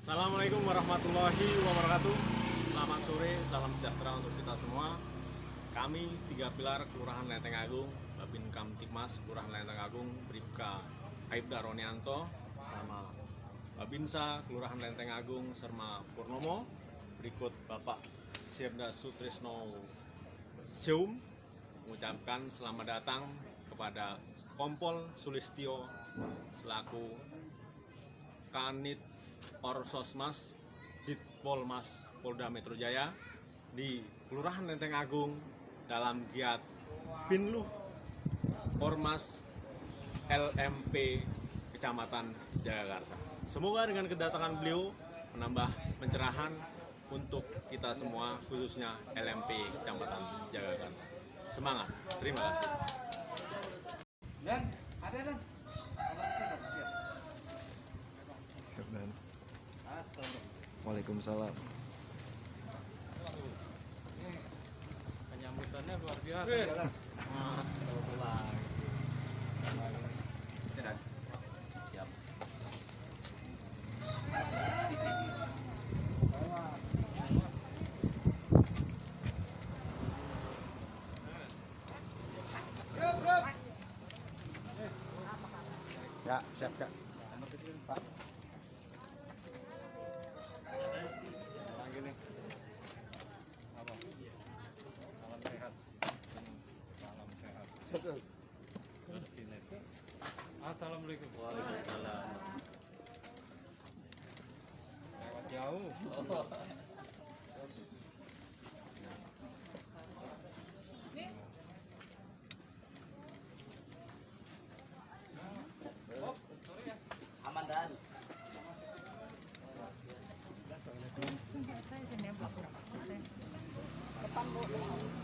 Assalamualaikum warahmatullahi wabarakatuh. Selamat sore, salam sejahtera untuk kita semua. Kami Tiga Pilar Kelurahan Lenteng Agung, Babin Kamtibmas Kelurahan Lenteng Agung, Bribka Aibda Ronianto, sama Babinsa Kelurahan Lenteng Agung Serma Purnomo. Berikut Bapak Sirbda Sutrisno Seum mengucapkan selamat datang kepada Kompol Sulistyo selaku Kanit Orsosmas Ditpolmas Polda Metro Jaya di Kelurahan Lenteng Agung dalam giat Pinluh Ormas LMP Kecamatan Jagakarsa. Semoga dengan kedatangan beliau menambah pencerahan untuk kita semua, khususnya LMP Kecamatan Jagakarsa. Semangat, terima kasih. Dan ada dan siap. Dan Assalamualaikum. Waalaikumsalam. Penyambutannya luar biasa. Siap. Ya, siap Kak. Pak. Lagi nih. Apa? Salam sehat. Salam sehat. Assalamualaikum. Waalaikumsalam. Lewat jauh.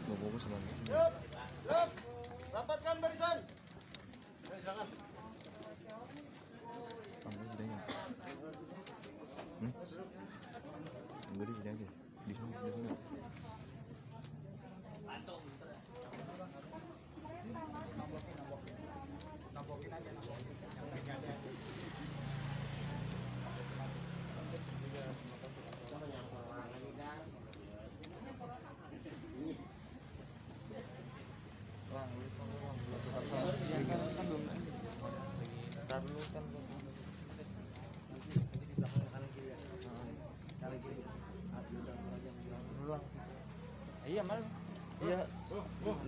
Mau bungkus lagi. Rapatkan barisan. Kamu udah ya? Enggak di sini aja. Di sana. Iya mal. Iya,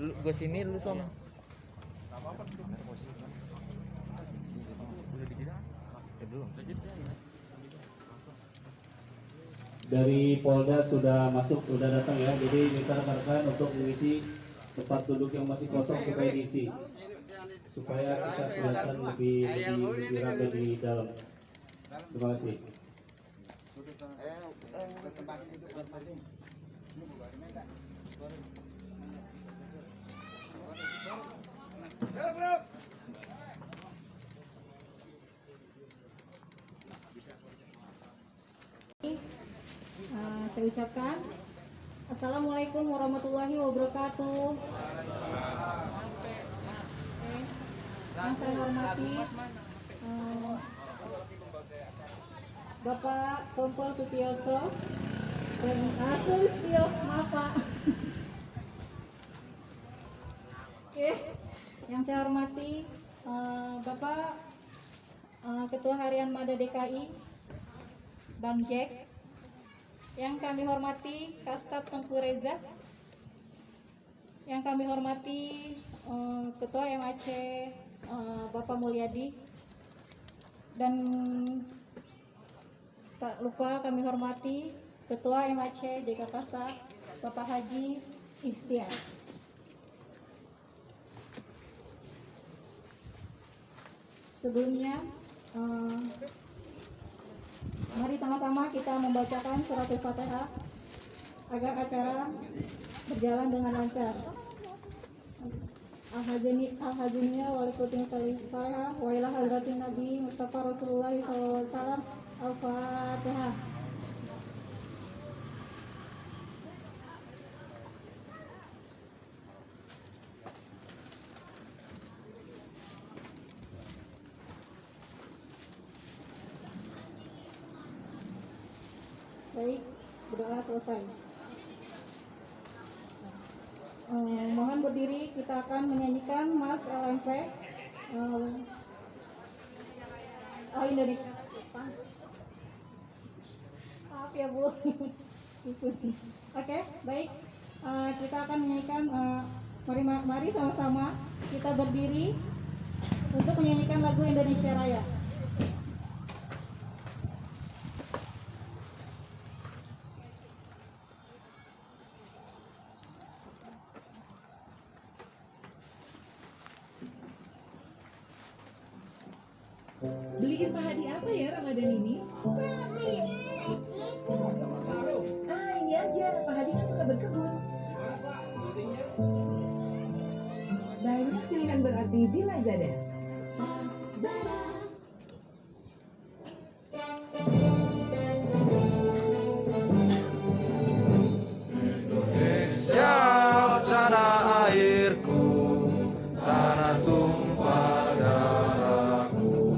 gue sini lu sono. Udah dikira? Belum. Dari Polda sudah masuk, sudah datang ya. Jadi minta rekan-rekan untuk mengisi tempat duduk yang masih kosong supaya diisi, supaya kita kelihatan lebih ramai di dalam. Terima kasih. Saya ucapkan Assalamualaikum warahmatullahi wabarakatuh. Yang saya hormati Bapak Kompol Sutioso dan Sulistyo, maaf Pak. Oke. Yang saya hormati Bapak Ketua Harian Mada DKI Bang Jack. Yang kami hormati Kastap Tengku Reza, yang kami hormati Ketua MAC Bapak Mulyadi, dan tak lupa kami hormati Ketua MAC Jagakarsa Bapak Haji Ikhtiar. Sebelumnya mari sama-sama kita membacakan surat Al-Fatihah agar acara berjalan dengan lancar. Al-Hajjaniya walikutin salihah wa ila hadratin Nabi Mustafa Rasulullah SAW. Al-Fatihah. Baik, berdoa selesai. Mohon berdiri, kita akan menyanyikan Mas LMP Indonesia. Maaf ya Bu. Oke, baik. Kita akan menyanyikan. Mari sama-sama kita berdiri untuk menyanyikan lagu Indonesia Raya. Beliin Pak Hadi apa ya Ramadan ini? Ah, ini aja. Pak Hadi kan suka berkebun. Banyak pilihan berarti di Lazada. Indonesia tanah airku, tanah tumpah darahku.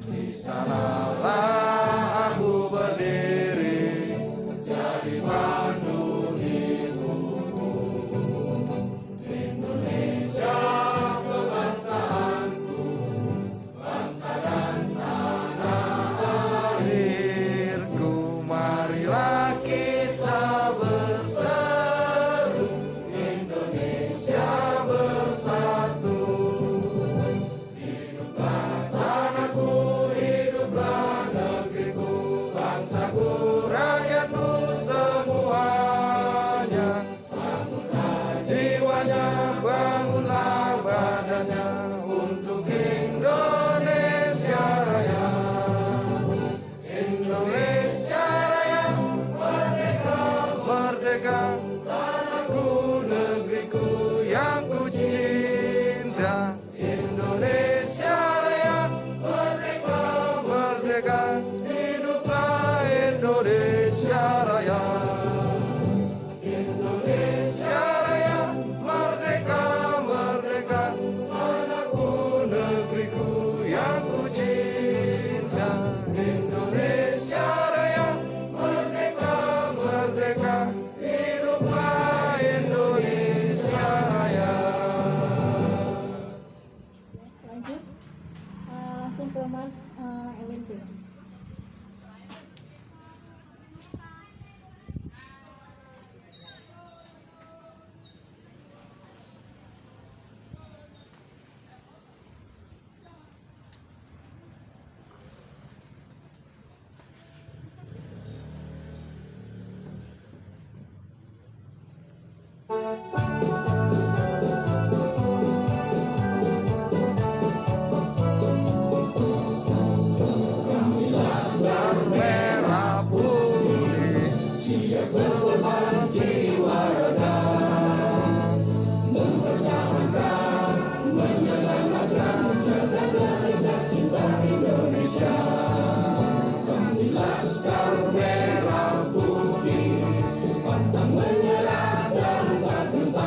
Di sanalah aku berdiri, jadi pandu hidupku. Indonesia kebangsaanku, bangsa dan tanah airku. Marilah kita bersatu, Indonesia bersatu. Hiduplah tanahku, hiduplah negeriku, bangsaku, rakyatku semuanya. Bangunlah jiwanya, bangunlah badannya untuk Indonesia Raya. Indonesia Raya, merdeka, merdeka, tanahku, negeriku yang ku cinta. Indonesia Raya, merdeka, merdeka, hiduplah Indonesia Raya. Indonesia Raya, merdeka, merdeka, tanahku, negeriku yang ku cinta. Indonesia Raya, merdeka, merdeka, hiduplah Indonesia Raya. Lanjut, langsung ke Mas LMP. Merah putih, siap berkorban jiwa raga, mempertahankan, menyelamatkan, jaga dan cinta Indonesia. Kami Laskar Merah Putih, pantang menyerah dan tak gentar.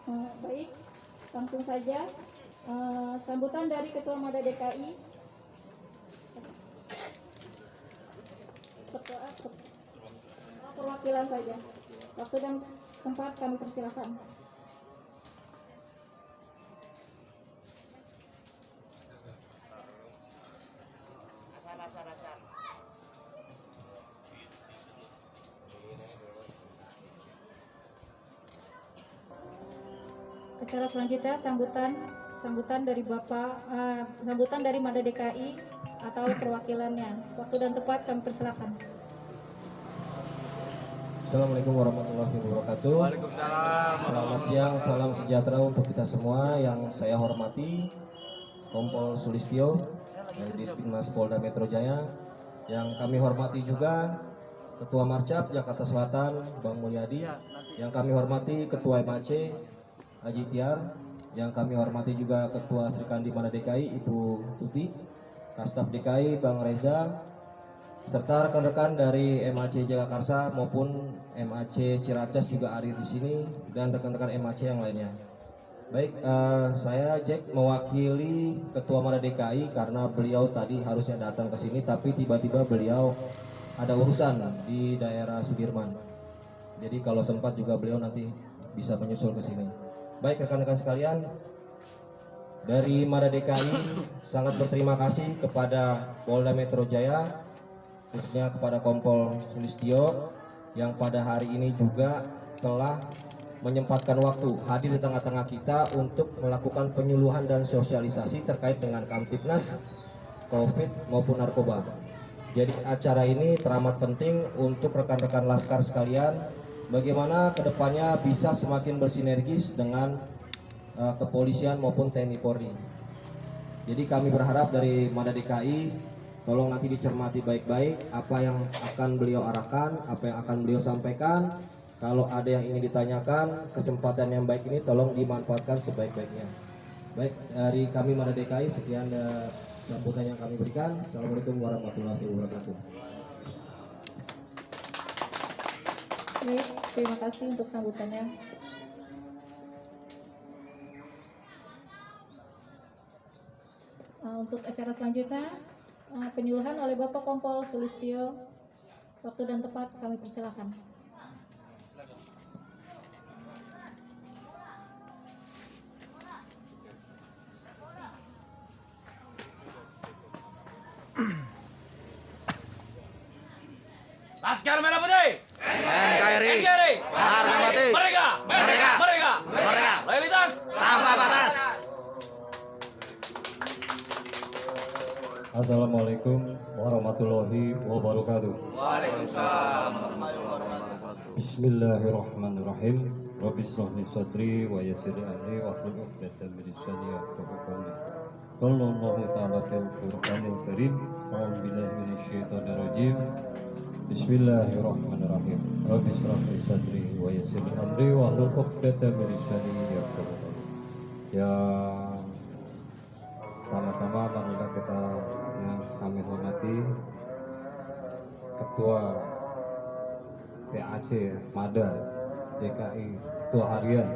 Baik, langsung saja sambutan dari Ketua Mada DKI. Perwakilan saja. Waktu dan tempat kami persilakan. Acara selanjutnya sambutan dari sambutan dari Mada DKI atau perwakilannya. Waktu dan tempat kami persilakan. Assalamualaikum warahmatullahi wabarakatuh. Waalaikumsalam. Selamat siang, salam sejahtera untuk kita semua. Yang saya hormati Kompol Sulistyo dari Ditkes Polda Metro Jaya. Yang kami hormati juga Ketua Marcap Jakarta Selatan Bang Mulyadi. Yang kami hormati Ketua MAC Haji Tiar. Yang kami hormati juga Ketua Serikandi Mada DKI Ibu Tuti, Kastaf DKI Bang Reza, serta rekan-rekan dari MAC Jagakarsa maupun MAC Ciracas juga hadir di sini, dan rekan-rekan MAC yang lainnya. Baik, saya Jack mewakili Ketua Mada DKI karena beliau tadi harusnya datang ke sini, tapi tiba-tiba beliau ada urusan di daerah Sudirman. Jadi kalau sempat juga beliau nanti bisa menyusul ke sini. Baik rekan-rekan sekalian, dari Mada DKI sangat berterima kasih kepada Polda Metro Jaya, khususnya kepada Kompol Sulistyo yang pada hari ini juga telah menyempatkan waktu hadir di tengah-tengah kita untuk melakukan penyuluhan dan sosialisasi terkait dengan Kamtibnas, COVID maupun narkoba. Jadi acara ini teramat penting untuk rekan-rekan Laskar sekalian, bagaimana kedepannya bisa semakin bersinergis dengan kepolisian maupun TNI Polri. Jadi kami berharap dari Mada DKI, tolong nanti dicermati baik-baik apa yang akan beliau arahkan, apa yang akan beliau sampaikan. Kalau ada yang ingin ditanyakan, kesempatan yang baik ini tolong dimanfaatkan sebaik-baiknya. Baik, dari kami Mada DKI, sekian sambutan yang kami berikan. Assalamualaikum warahmatullahi wabarakatuh. Baik, terima kasih untuk sambutannya. Untuk acara selanjutnya, penyuluhan oleh Bapak Kompol Sulistyo. Waktu dan tempat kami persilakan. Laskar Merah Putih, NKRI, harga mati, mereka, loyalitas tanpa batas. Assalamualaikum warahmatullahi wabarakatuh. Waalaikumsalam warahmatullahi wabarakatuh. Bismillahirrahmanirrahim. Rabbi shrah li sadri wa yassir li amri wahlul 'uqdatam min lisani yafqahu qawli. Qala Allahu ta'ala fil Qur'anil Karim, a'udzu billahi minasyaitonir rajim. Bismillahirrahmanirrahim. Rabbi shrah li sadri wa yassir li amri wahlul 'uqdatam min lisani yafqahu qawli. Ya, sama-sama marilah kita yang kami hormati Ketua PAC Mada DKI, Ketua Harian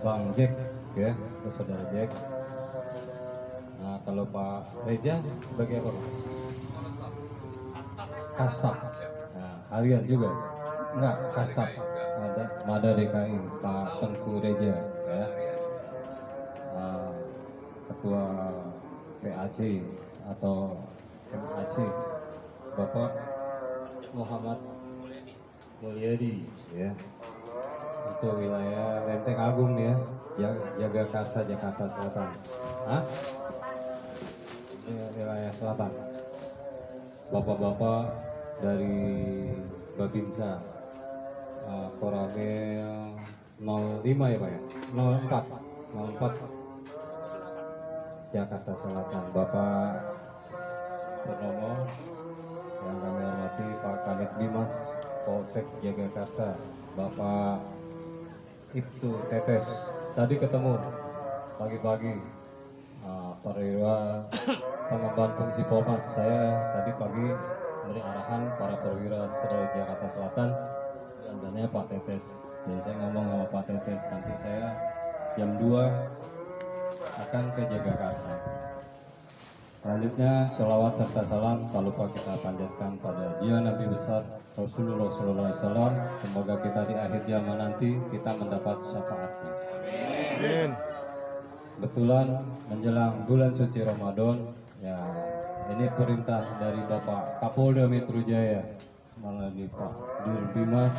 Bang Jack, ya, Saudara Jack. Nah, kalau Pak Reza sebagai apa? Kastaf. Nah, harian juga. Enggak, Kastaf. Mada DKI, Pak Tengku Reza, ya. Ketua PAC atau MAC Bapak Muhammad Mulyadi, ya, untuk wilayah Lenteng Agung, ya, Jagakarsa Jakarta Selatan. Wilayah selatan. Bapak-bapak dari Babinsa, Koramil 05 ya Pak ya, 04 Jakarta Selatan, Bapak Purnomo yang kami hormati, Pak Kanit Bimas Polsek Jagakarsa, Bapak Ibtu Tetes, tadi ketemu pagi-pagi, perwira pengemban fungsi Polmas. Saya tadi pagi memberi arahan para perwira Sedara Jakarta Selatan, dan Pak Tetes. Jadi saya ngomong sama Pak Tetes, nanti saya jam 2 akan ke Jagakarsa. Selanjutnya sholawat serta salam tak lupa kita panjatkan pada dia Nabi besar Rasulullah SAW. Semoga kita di akhir zaman nanti kita mendapat syafaatnya. Amin. Kebetulan menjelang bulan suci Ramadan, ya ini perintah dari Bapak Kapolda Metro Jaya melalui Pak Dirbimas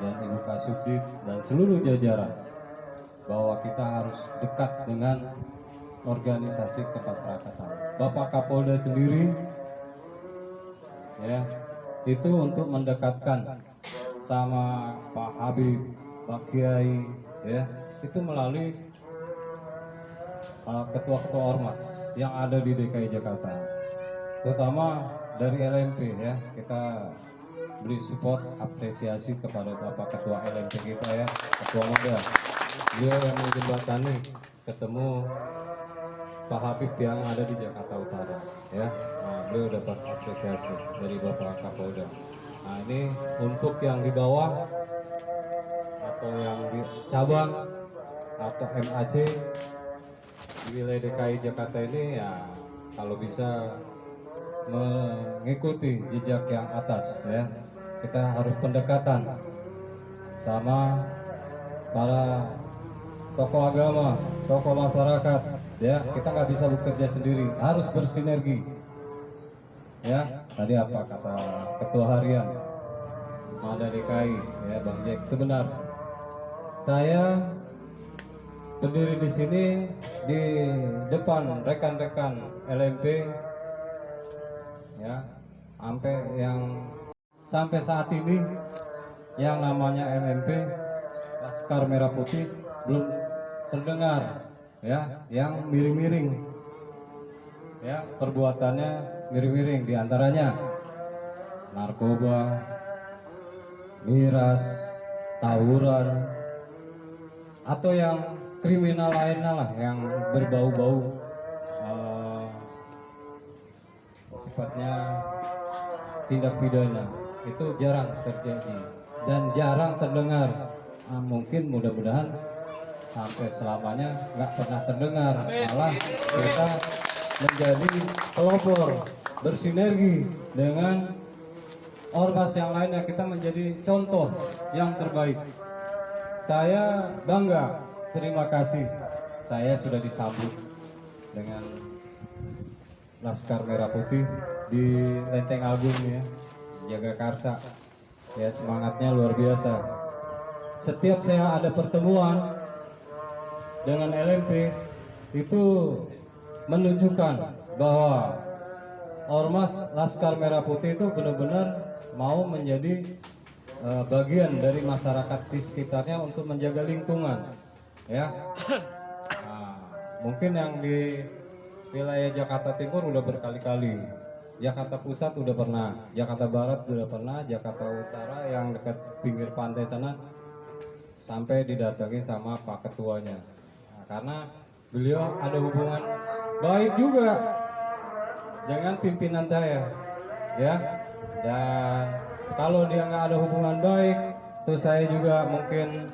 dan Ibu Kasubdit dan seluruh jajaran bahwa kita harus dekat dengan organisasi kemasyarakatan. Bapak Kapolda sendiri ya itu untuk mendekatkan sama Pak Habib, Pak Kiai ya itu melalui ketua-ketua ormas yang ada di DKI Jakarta, terutama dari LMP ya kita beri support apresiasi kepada Bapak Ketua LMP kita ya, Ketua Muda, dia yang menjembatani ketemu Pak Habib yang ada di Jakarta Utara ya. Nah, beliau dapat apresiasi dari Bapak Kapolda. Nah, ini untuk yang di bawah atau yang di cabang atau MAC di wilayah DKI Jakarta ini ya kalau bisa mengikuti jejak yang atas ya. Kita harus pendekatan sama para tokoh agama, tokoh masyarakat ya. Kita nggak bisa bekerja sendiri, harus bersinergi ya. Tadi apa kata ketua harian Mada DKI ya Bang Jack, itu benar. Saya berdiri di sini di depan rekan-rekan LMP ya, sampai saat ini yang namanya LMP Laskar Merah Putih belum terdengar ya, yang miring-miring ya, perbuatannya miring-miring, diantaranya narkoba, miras, tawuran, atau yang kriminal lainnya lah yang berbau-bau sifatnya tindak pidana, itu jarang terjadi dan jarang terdengar. Mungkin mudah-mudahan sampai selamanya nggak pernah terdengar, malah kita menjadi pelopor bersinergi dengan ormas yang lainnya, kita menjadi contoh yang terbaik. Saya bangga, terima kasih saya sudah disambut dengan Laskar Merah Putih di Lenteng Agung ya, Jagakarsa ya, semangatnya luar biasa. Setiap saya ada pertemuan dengan LMP itu menunjukkan bahwa Ormas Laskar Merah Putih itu benar-benar mau menjadi bagian dari masyarakat di sekitarnya untuk menjaga lingkungan ya. Nah, mungkin yang di wilayah Jakarta Timur udah berkali-kali, Jakarta Pusat udah pernah, Jakarta Barat udah pernah, Jakarta Utara yang dekat pinggir pantai sana sampai didatangi sama Pak Ketuanya. Nah, karena beliau ada hubungan baik juga dengan pimpinan saya ya, dan kalau dia nggak ada hubungan baik, terus saya juga mungkin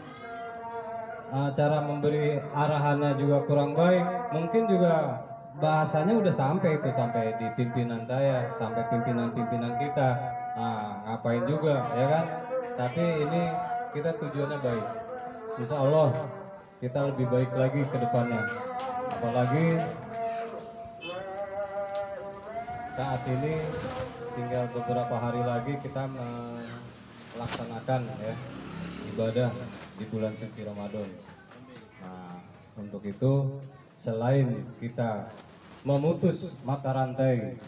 cara memberi arahannya juga kurang baik, mungkin juga bahasanya udah sampai di pimpinan saya, sampai pimpinan kita. Nah, ngapain juga ya kan? Tapi ini kita tujuannya baik. Insya Allah kita lebih baik lagi ke depannya. Apalagi saat ini tinggal beberapa hari lagi kita melaksanakan ya ibadah di bulan suci Ramadan. Nah, untuk itu selain kita memutus mata rantai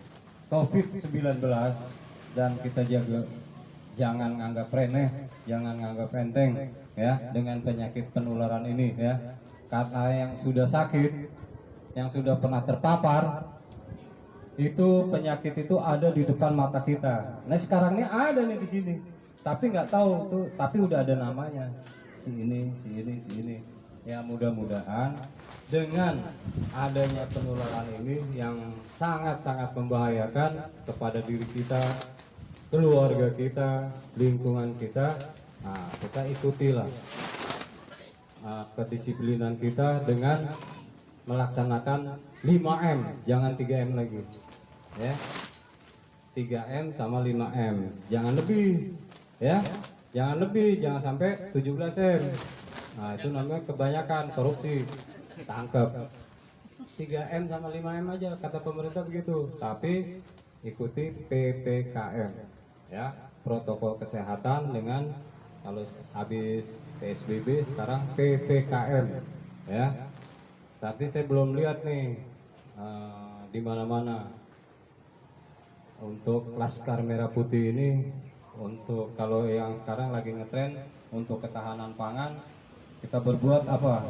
COVID-19 dan kita jaga, jangan nganggap remeh, jangan nganggap enteng ya dengan penyakit penularan ini ya. Karena yang sudah sakit, yang sudah pernah terpapar, itu penyakit itu ada di depan mata kita. Nah sekarang ini ada nih di sini, tapi nggak tahu tuh, tapi udah ada namanya, si ini. Ya mudah-mudahan dengan adanya penularan ini yang sangat-sangat membahayakan kepada diri kita, keluarga kita, lingkungan kita, nah kita ikutilah kedisiplinan kita dengan melaksanakan 5M, jangan 3M lagi. Ya. 3M sama 5M. Jangan lebih. Ya. Jangan lebih, jangan sampai 17M. Nah, itu namanya kebanyakan korupsi. Tangkap. 3M sama 5M aja kata pemerintah begitu. Tapi ikuti PPKM. Ya, protokol kesehatan dengan kalau habis PSBB sekarang PPKM. Ya. Tapi saya belum lihat nih di mana-mana untuk Laskar Merah Putih ini, untuk kalau yang sekarang lagi ngetren untuk ketahanan pangan, kita berbuat apa?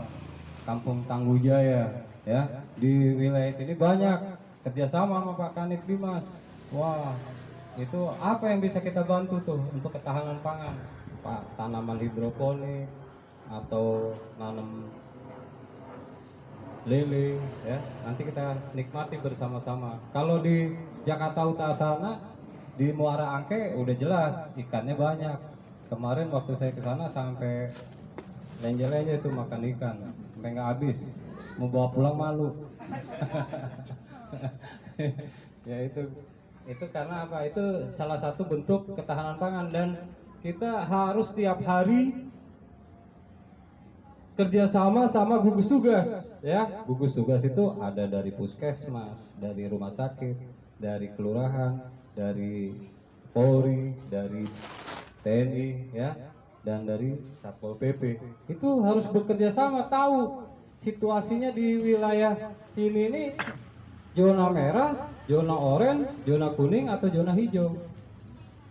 Kampung Tangguh Jaya, ya, di wilayah sini banyak kerjasama sama Pak Kanit Dimas. Wah, itu apa yang bisa kita bantu tuh untuk ketahanan pangan? Pak, tanaman hidroponik atau nanam lele, ya, nanti kita nikmati bersama-sama. Kalau di Jakarta Utara sana, di Muara Angke udah jelas ikannya banyak. Kemarin waktu saya ke sana sampai lenje-lenje itu makan ikan, sampai nggak habis. Mau bawa pulang malu. Ya itu karena apa? Itu salah satu bentuk ketahanan pangan, dan kita harus tiap hari kerjasama sama gugus tugas, ya. Gugus tugas itu ada dari puskesmas, dari rumah sakit, dari kelurahan, dari Polri, dari TNI, ya, dan dari Satpol PP. Itu harus bekerja sama, tahu situasinya di wilayah sini ini zona merah, zona oranye, zona kuning atau zona hijau.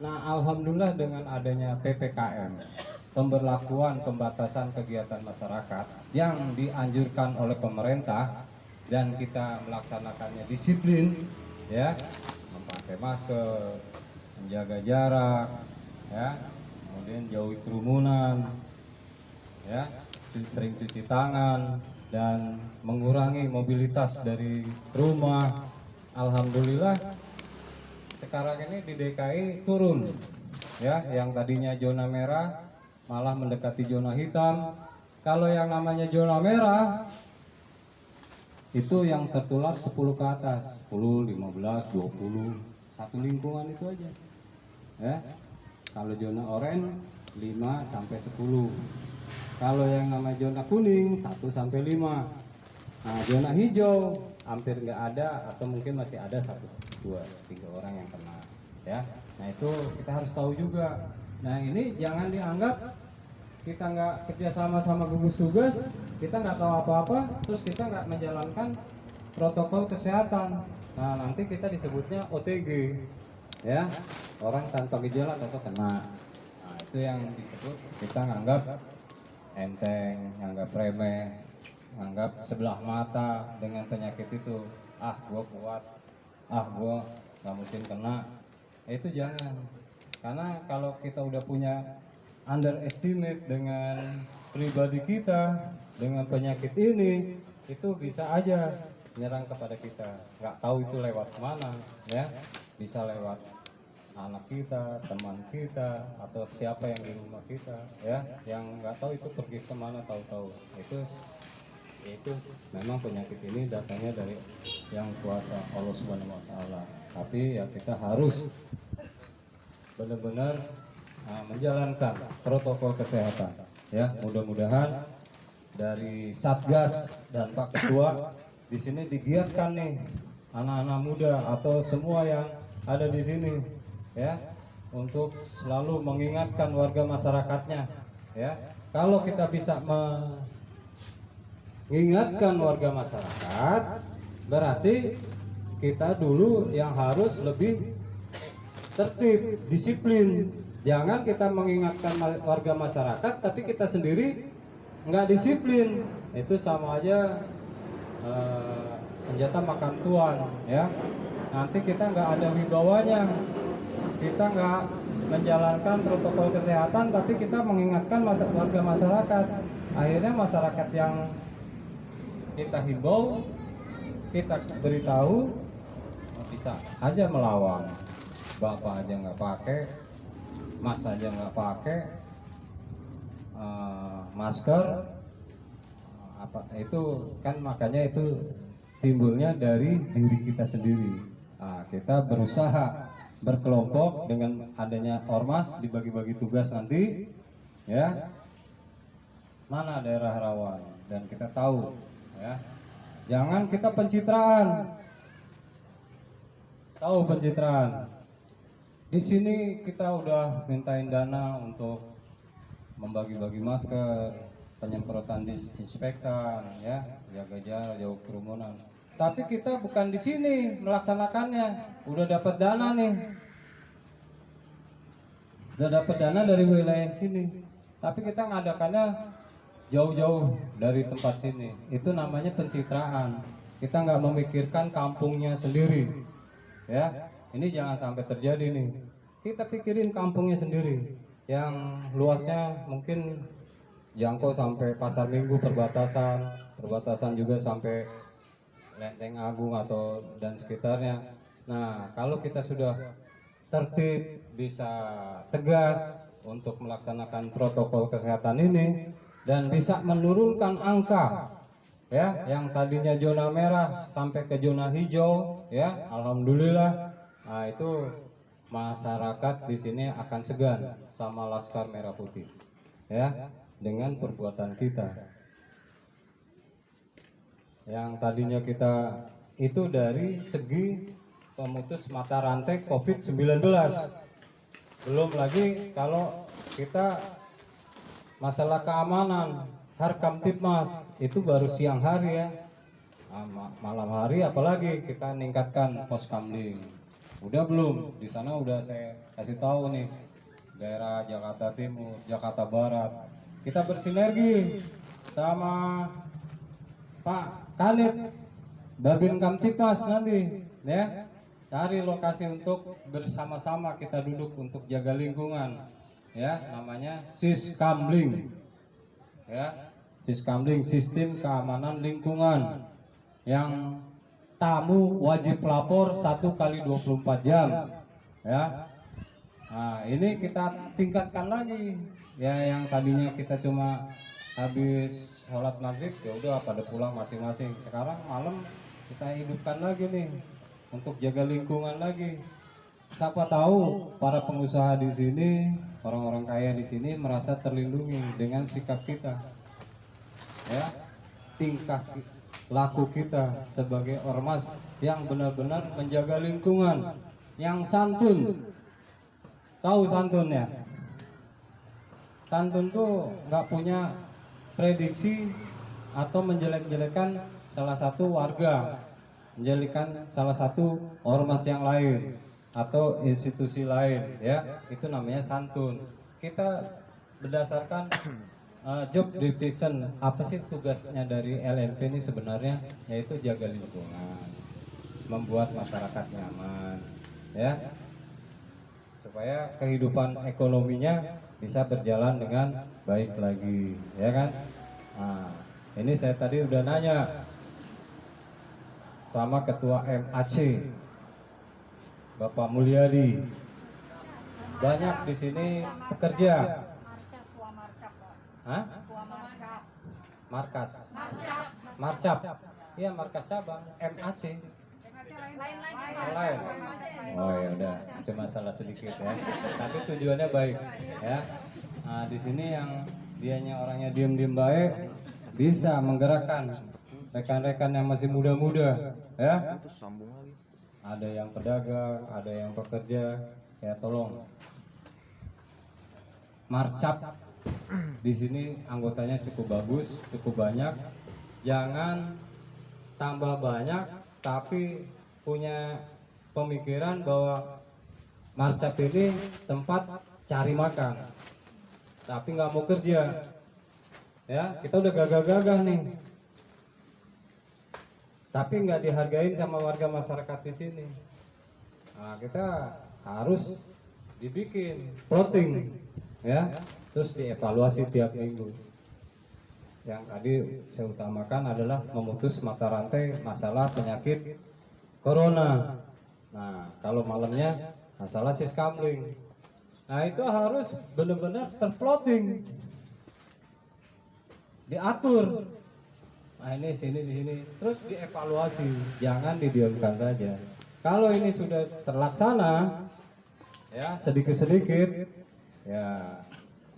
Nah, alhamdulillah dengan adanya PPKM, pemberlakuan pembatasan kegiatan masyarakat yang dianjurkan oleh pemerintah, dan kita melaksanakannya disiplin, ya, memakai masker, menjaga jarak, ya, kemudian jauhi kerumunan, ya, sering cuci tangan, dan mengurangi mobilitas dari rumah. Alhamdulillah sekarang ini di DKI turun, ya, yang tadinya zona merah malah mendekati zona hitam. Kalau yang namanya zona merah itu yang tertular 10 ke atas, 10, 15, 20, satu lingkungan itu aja, ya. Kalau zona oranye 5 sampai 10. Kalau yang namanya zona kuning 1 sampai 5. Nah, zona hijau hampir nggak ada, atau mungkin masih ada 1, 2, 3 orang yang kena, ya. Nah, itu kita harus tahu juga. Nah, ini jangan dianggap kita nggak kerjasama sama gugus tugas, kita nggak tahu apa-apa, terus kita nggak menjalankan protokol kesehatan. Nah, nanti kita disebutnya OTG, ya, orang tanpa gejala atau kena. Nah, itu yang disebut kita nganggap enteng, nganggap remeh, nganggap sebelah mata dengan penyakit itu. Ah, gua kuat, ah, gua nggak mungkin kena. Itu jangan. Karena kalau kita udah punya underestimate dengan pribadi kita, dengan penyakit ini, itu bisa aja menyerang kepada kita. Nggak tahu itu lewat mana, ya. Bisa lewat anak kita, teman kita, atau siapa yang di rumah kita, ya. Yang nggak tahu itu pergi kemana tahu-tahu. Itu memang penyakit ini datangnya dari yang kuasa Allah Subhanahu wa taala. Tapi ya kita harus benar-benar menjalankan protokol kesehatan, ya. Mudah-mudahan dari Satgas dan Pak Ketua di sini digiatkan nih anak-anak muda atau semua yang ada di sini, ya, untuk selalu mengingatkan warga masyarakatnya, ya. Kalau kita bisa mengingatkan warga masyarakat, berarti kita dulu yang harus lebih tertib, disiplin. Jangan kita mengingatkan warga masyarakat tapi kita sendiri nggak disiplin. Itu sama aja senjata makan tuan, ya. Nanti kita nggak ada wibawanya, kita nggak menjalankan protokol kesehatan tapi kita mengingatkan warga masyarakat. Akhirnya masyarakat yang kita himbau, kita beritahu, bisa aja melawan. Bapak aja nggak pakai, Mas aja nggak pakai masker, apa itu kan, makanya itu timbulnya dari diri kita sendiri. Nah, kita berusaha berkelompok dengan adanya ormas, dibagi-bagi tugas nanti, ya, mana daerah rawan, dan kita tahu, ya, jangan kita pencitraan, tahu pencitraan. Di sini kita udah mintain dana untuk membagi-bagi masker, penyemprotan disinfektan, ya, jaga jarak, jauh kerumunan. Tapi kita bukan di sini melaksanakannya. Udah dapat dana nih, udah dapat dana dari wilayah sini. Tapi kita ngadakannya jauh-jauh dari tempat sini. Itu namanya pencitraan. Kita nggak memikirkan kampungnya sendiri, ya. Ini jangan sampai terjadi nih. Kita pikirin kampungnya sendiri, yang luasnya mungkin jangkau sampai Pasar Minggu, perbatasan juga sampai Lenteng Agung atau dan sekitarnya. Nah, kalau kita sudah tertib, bisa tegas untuk melaksanakan protokol kesehatan ini dan bisa menurunkan angka, ya, yang tadinya zona merah sampai ke zona hijau, ya, alhamdulillah. Nah, itu masyarakat di sini akan segan sama Laskar Merah Putih, ya, dengan perbuatan kita. Yang tadinya kita itu dari segi pemutus mata rantai COVID-19. Belum lagi kalau kita masalah keamanan, Harkamtipmas itu baru siang hari, ya. Malam hari apalagi kita meningkatkan pos kamling. Udah belum? Di sana udah saya kasih tahu nih, daerah Jakarta Timur, Jakarta Barat. Kita bersinergi sama Pak Kanit, Babin Kamtipmas nanti, ya. Cari lokasi untuk bersama-sama kita duduk untuk jaga lingkungan, ya, namanya Siskamling, ya, Siskamling, sistem keamanan lingkungan, yang tamu wajib lapor 1 kali 24 jam, ya. Nah, ini kita tingkatkan lagi, ya, yang tadinya kita cuma habis sholat maghrib ya udah pada pulang masing-masing. Sekarang malam kita hidupkan lagi nih untuk jaga lingkungan lagi. Siapa tahu para pengusaha di sini, orang-orang kaya di sini merasa terlindungi dengan sikap kita, ya, tingkah laku kita sebagai ormas yang benar-benar menjaga lingkungan, yang santun. Tahu santunnya? Santun tuh nggak punya prediksi atau menjelek-jelekan salah satu warga, menjelekan salah satu ormas yang lain atau institusi lain, ya, itu namanya santun. Kita berdasarkan job description, apa sih tugasnya dari LNP ini sebenarnya, yaitu jaga lingkungan, membuat masyarakat nyaman, ya, supaya kehidupan ekonominya bisa berjalan dengan baik lagi, ya kan. Nah, ini saya tadi udah nanya sama Ketua MAC Bapak Mulyadi, banyak di sini pekerja. Hah? Marcap. Iya, markas cabang MAC. Lain. Oh ya udah, cuma salah sedikit, ya. Tapi tujuannya baik, ya. Nah, di sini yang dianya orangnya diam-diam baik bisa menggerakkan rekan-rekan yang masih muda-muda, ya. Ada yang pedagang, ada yang pekerja, ya, tolong. Marcap di sini anggotanya cukup bagus, cukup banyak. Jangan tambah banyak tapi punya pemikiran bahwa Marcap ini tempat cari makan, tapi nggak mau kerja, ya. Kita udah gagah-gagah nih, tapi nggak dihargain sama warga masyarakat di sini. Nah, kita harus dibikin plotting, ya, terus dievaluasi tiap minggu. Yang tadi saya utamakan adalah memutus mata rantai masalah penyakit corona. Nah, kalau malamnya masalah siskamling. Nah, itu harus benar-benar terplotting, diatur, Nah ini sini di sini, terus dievaluasi, jangan didiamkan saja. Kalau ini sudah terlaksana, ya sedikit-sedikit, ya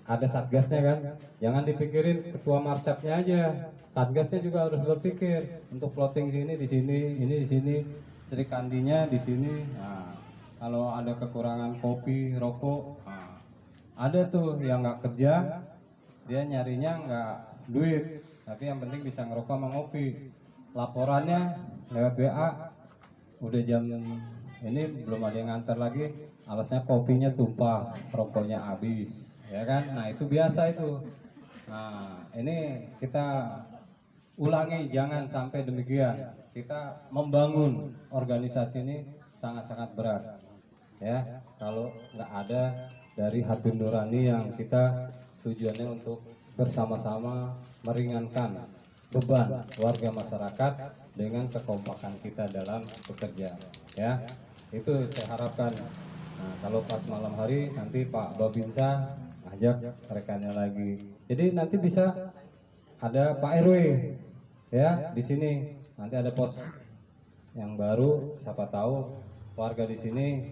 ada satgasnya kan, jangan dipikirin ketua marcapnya aja, satgasnya juga harus berpikir untuk plotting sini di sini, ini di sini, Sri Kandinya di sini. Nah, kalau ada kekurangan kopi, rokok, nah, ada tuh yang nggak kerja, dia nyarinya nggak duit, tapi yang penting bisa ngerokok sama ngopi. Laporannya lewat WA, udah jam ini belum ada yang nganter lagi, alasnya kopinya tumpah, rokoknya habis. Ya kan, nah itu biasa itu. Nah ini kita ulangi, jangan sampai demikian. Kita membangun organisasi ini sangat-sangat berat, ya. Kalau nggak ada dari hati nurani yang kita tujuannya untuk bersama-sama meringankan beban warga masyarakat dengan kekompakan kita dalam bekerja, ya. Itu saya harapkan. Nah, kalau pas malam hari nanti Pak Babinsa ajak rekannya lagi. Jadi nanti bisa ada Pak RW ya di sini. Nanti ada pos yang baru, siapa tahu warga di sini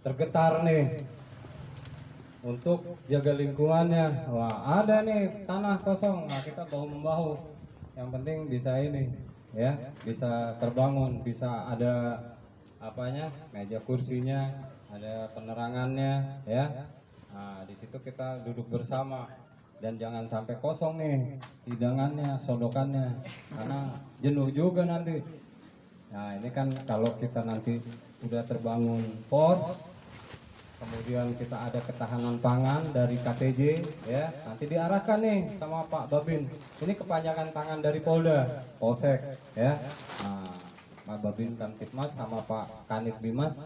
tergetar nih untuk jaga lingkungannya. Wah, ada nih tanah kosong. Nah, kita bahu membahu. Yang penting bisa ini ya, bisa terbangun, bisa ada apanya? Meja kursinya, ada penerangannya ya. Nah, di situ kita duduk bersama dan jangan sampai kosong nih hidangannya, sodokannya, karena jenuh juga nanti. Nah, ini kan kalau kita nanti udah terbangun pos, kemudian kita ada ketahanan pangan dari KTJ ya, nanti diarahkan nih sama Pak Babin. Ini kepanjangan tangan dari Polda, Polsek ya. Nah, Pak Babin Kamtipmas sama Pak Kanit Bimas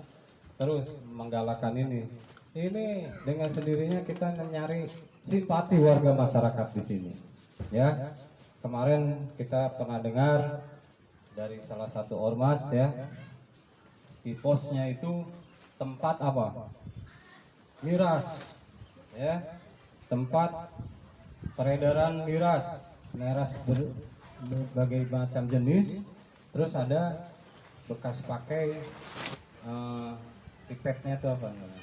terus menggalakkan ini. Ini dengan sendirinya kita nyari simpati warga masyarakat di sini. Ya, kemarin kita pernah dengar dari salah satu ormas ya, di posnya itu tempat apa? Miras, ya, tempat peredaran miras berbagai macam jenis. Terus ada bekas pakai pipetnya itu apa namanya?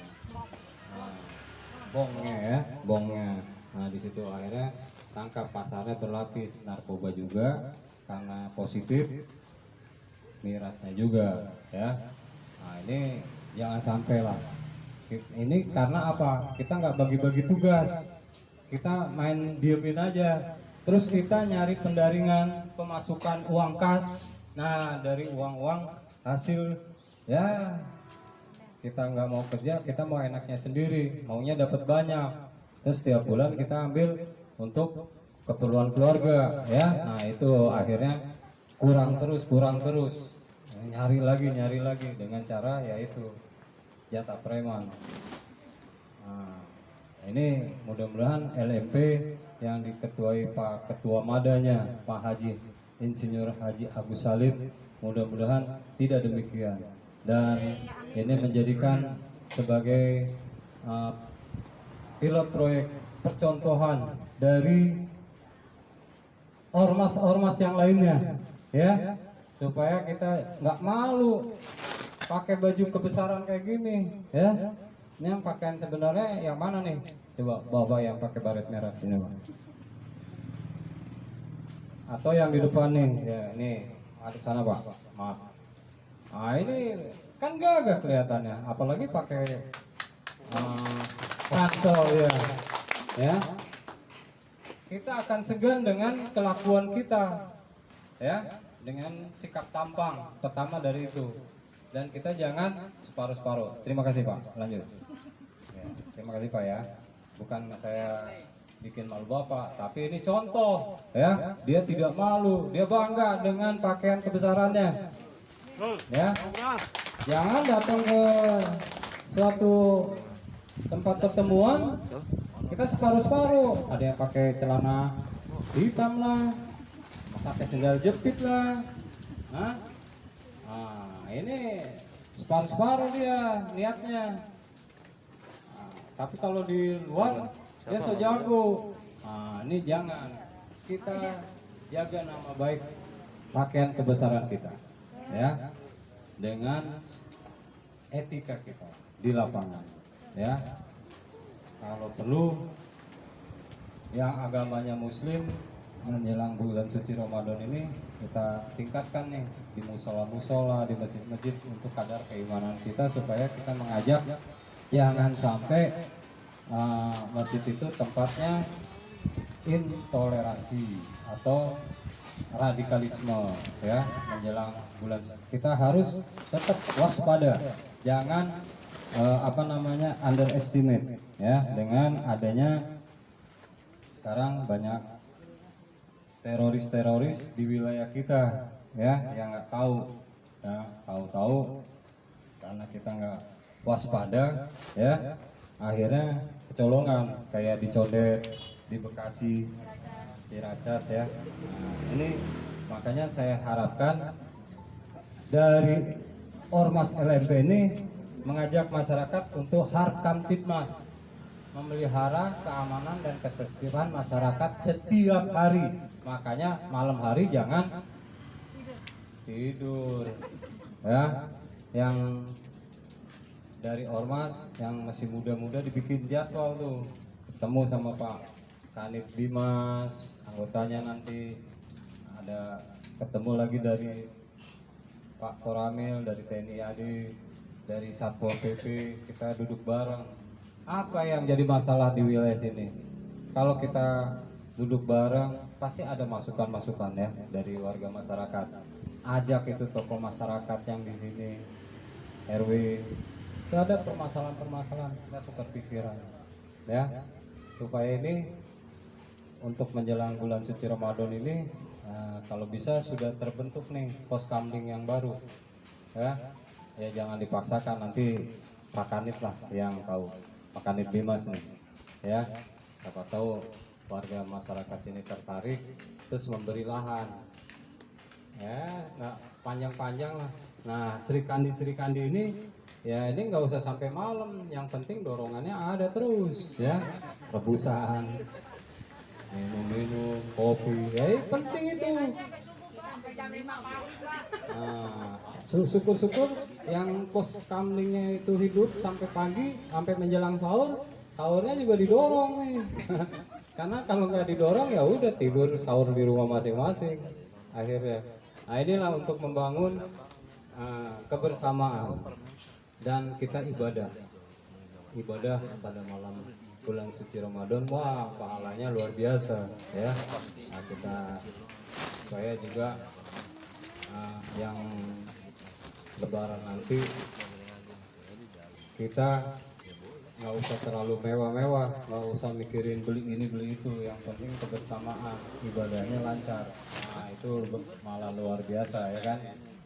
Bongnya ya, bongnya. Nah di situ akhirnya tangkap, pasarnya berlapis, narkoba juga karena positif, mirasnya juga ya. Nah ini jangan sampai lah. Ini karena apa? Kita nggak bagi-bagi tugas, kita main diemin aja. Terus kita nyari pendaringan, pemasukan uang kas. Nah dari uang-uang hasil ya. Kita nggak mau kerja, kita mau enaknya sendiri, maunya dapat banyak. Terus setiap bulan kita ambil untuk keperluan keluarga, ya. Nah itu akhirnya kurang terus, nyari lagi dengan cara yaitu jatah preman. Nah, ini mudah-mudahan LMP yang diketuai Pak Ketua Madanya, Pak Haji Insinyur Haji Agus Salim, mudah-mudahan tidak demikian. Dan ini menjadikan sebagai pilot proyek percontohan dari ormas-ormas yang lainnya ya, supaya kita nggak malu pakai baju kebesaran kayak gini ya. Ini yang pakaian sebenarnya yang mana nih? Coba bapak yang pakai baret merah sini Pak. Atau yang di depan nih ya, ini ada sana Pak, maaf. Nah ini kan gagah kelihatannya, apalagi pakai ransel ya. Kita akan segan dengan kelakuan kita, ya, dengan sikap tampang pertama dari itu. Dan kita jangan separuh-separuh. Terima kasih Pak. Lanjut. Ya, terima kasih Pak ya. Bukan saya bikin malu Bapak, tapi ini contoh, ya. Dia tidak malu, dia bangga dengan pakaian kebesarannya. Ya, jangan datang ke suatu tempat pertemuan kita separuh-separuh. Ada yang pakai celana hitam lah, pakai sendal jepit lah. Nah, ini separuh-separuh dia niatnya. Nah, tapi kalau di luar dia so jago. Nah, ini jangan. Kita jaga nama baik pakaian kebesaran kita, ya, dengan etika kita di lapangan, ya. Kalau perlu yang agamanya Muslim menjelang bulan suci Ramadan ini kita tingkatkan nih di musola-musola, di masjid-masjid untuk kadar keimanan kita supaya kita mengajak jangan sampai masjid itu tempatnya intoleransi atau radikalisme, ya. Menjelang bulan kita harus tetap waspada, jangan underestimate, ya, dengan adanya sekarang banyak teroris di wilayah kita, ya, yang nggak tahu, ya, tahu karena kita nggak waspada, ya, akhirnya kecolongan kayak di Condet, di Bekasi, Ciracas, ya. Nah, ini makanya saya harapkan dari Ormas LMP ini mengajak masyarakat untuk Harkam Tipmas, memelihara keamanan dan ketertiban masyarakat setiap hari. Makanya malam hari jangan tidur, ya. Yang dari ormas yang masih muda-muda dibikin jadwal tuh, ketemu sama Pak Kanit Dimas, anggotanya nanti ada ketemu lagi dari Pak Koramil, dari TNI AD, dari Satpol PP, kita duduk bareng. Apa yang jadi masalah di wilayah sini? Kalau kita duduk bareng, pasti ada masukan-masukan, ya, dari warga masyarakat. Ajak itu tokoh masyarakat yang di sini, RW, itu ada permasalahan-permasalahan, kita tukar pikiran, ya, supaya ini untuk menjelang bulan suci Ramadan ini, kalau bisa sudah terbentuk nih pos kamling yang baru, ya. Ya jangan dipaksakan, nanti Pak Kanit lah yang tahu, Pak Kanit Dimas nih, ya. Siapa tahu warga masyarakat sini tertarik terus memberi lahan, ya, nggak panjang-panjang lah. Nah, Sri Kandi ini, ya, ini nggak usah sampai malam, yang penting dorongannya ada terus, ya, rebusan, minum kopi, ya, penting itu. Nah, syukur-syukur yang pos kamlingnya itu hidup sampai pagi, sampai menjelang sahurnya juga didorong nih. Karena kalau nggak didorong ya udah tidur sahur di rumah masing-masing akhirnya. Nah, inilah untuk membangun kebersamaan dan kita ibadah pada malam bulan suci Ramadan. Wah, pahalanya luar biasa, ya. Nah, kita supaya juga yang lebaran nanti kita nggak usah terlalu mewah-mewah, nggak usah mikirin beli ini beli itu, yang penting kebersamaan, ibadahnya lancar. Nah, itu malah luar biasa, ya kan.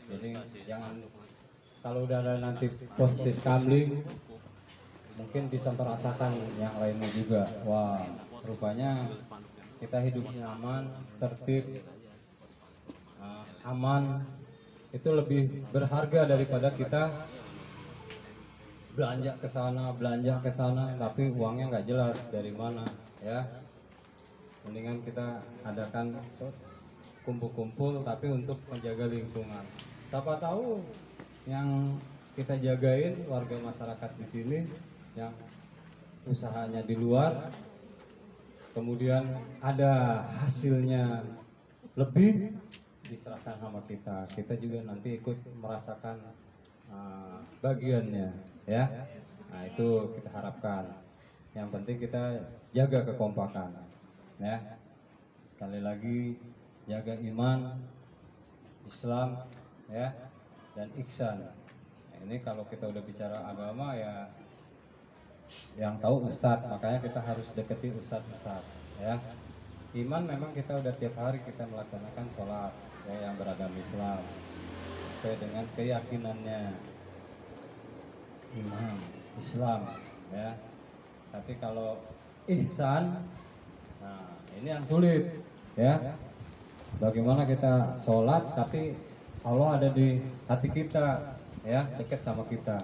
Jadi jangan, kalau udah ada nanti proses kamling mungkin bisa merasakan yang lainnya juga. Wah, rupanya kita hidup nyaman, tertib, aman, itu lebih berharga daripada kita belanja ke sana tapi uangnya nggak jelas dari mana, ya. Mendingan kita adakan kumpul-kumpul tapi untuk menjaga lingkungan. Siapa tahu yang kita jagain warga masyarakat di sini yang usahanya di luar, kemudian ada hasilnya lebih, diserahkan sama kita juga nanti ikut merasakan bagiannya, ya. Nah, itu kita harapkan. Yang penting kita jaga kekompakan, ya. Sekali lagi jaga iman, Islam, ya, dan ihsan. Nah, ini kalau kita udah bicara agama, ya yang tahu ustadz, makanya kita harus deketi ustadz, ya. Iman memang kita udah tiap hari kita melaksanakan sholat, ya, yang beragama Islam sesuai dengan keyakinannya, iman Islam, ya. Tapi kalau ihsan, nah ini yang sulit, ya. Bagaimana kita sholat tapi Allah ada di hati kita, ya, dekat sama kita.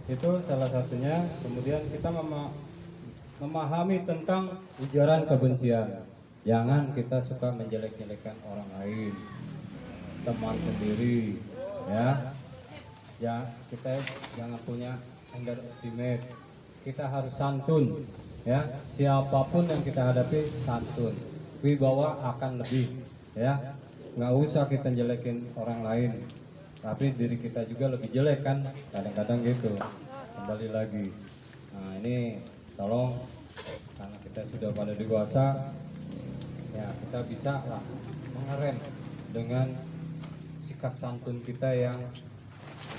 Itu salah satunya. Kemudian kita memahami tentang ujaran kebencian. Jangan kita suka menjelek-jelekan orang lain, teman sendiri, ya. Ya, kita jangan punya underestimate. Kita harus santun, ya. Siapapun yang kita hadapi santun. Wibawa akan lebih, ya. Nggak usah kita jelekin orang lain, tapi diri kita juga lebih jelek kan, kadang-kadang gitu. Kembali lagi. Nah ini tolong, karena kita sudah pada dewasa, ya kita bisa lah mengerem dengan sikap santun kita yang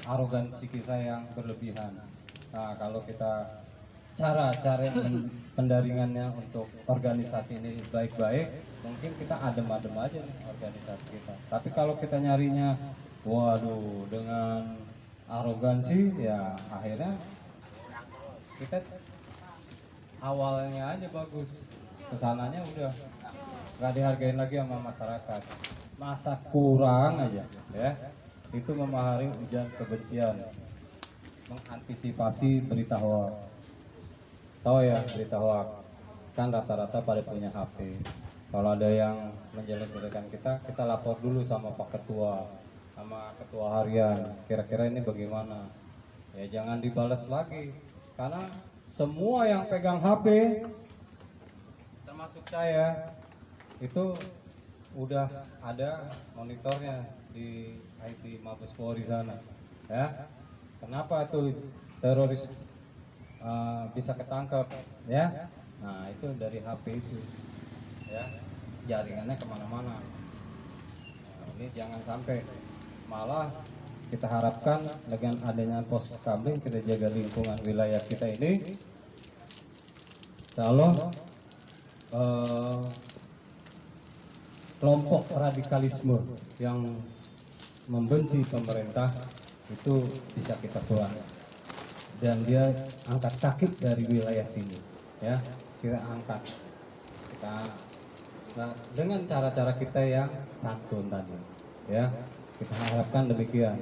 arogansi kita yang berlebihan. Nah kalau kita cara pendaringannya untuk organisasi ini baik-baik, mungkin kita adem-adem aja nih organisasi kita. Tapi kalau kita nyarinya, waduh, dengan arogansi, ya akhirnya kita awalnya aja bagus, kesananya udah nggak dihargain lagi sama masyarakat. Masa kurang aja, ya, itu memahami hujan kebencian, mengantisipasi berita hoax. Tahu ya, berita hoax kan rata-rata pada punya HP. Kalau ada yang menjelek-jelekan kita lapor dulu sama Pak Ketua, sama Ketua Harian. Kira-kira ini bagaimana? Ya jangan dibalas lagi, karena semua yang pegang HP, termasuk saya, itu udah ada monitornya di IT Mabes Polri sana, ya. Kenapa tuh teroris bisa ketangkep, ya? Nah itu dari HP itu, ya. Jaringannya kemana-mana. Nah, ini jangan sampai, malah kita harapkan dengan adanya pos kamling, kita jaga lingkungan wilayah kita ini, insya Allah kelompok radikalisme yang membenci pemerintah itu bisa kita buang, dan dia angkat kaki dari wilayah sini, ya. Kita angkat, nah, dengan cara-cara kita yang santun tadi, ya. Kita harapkan demikian.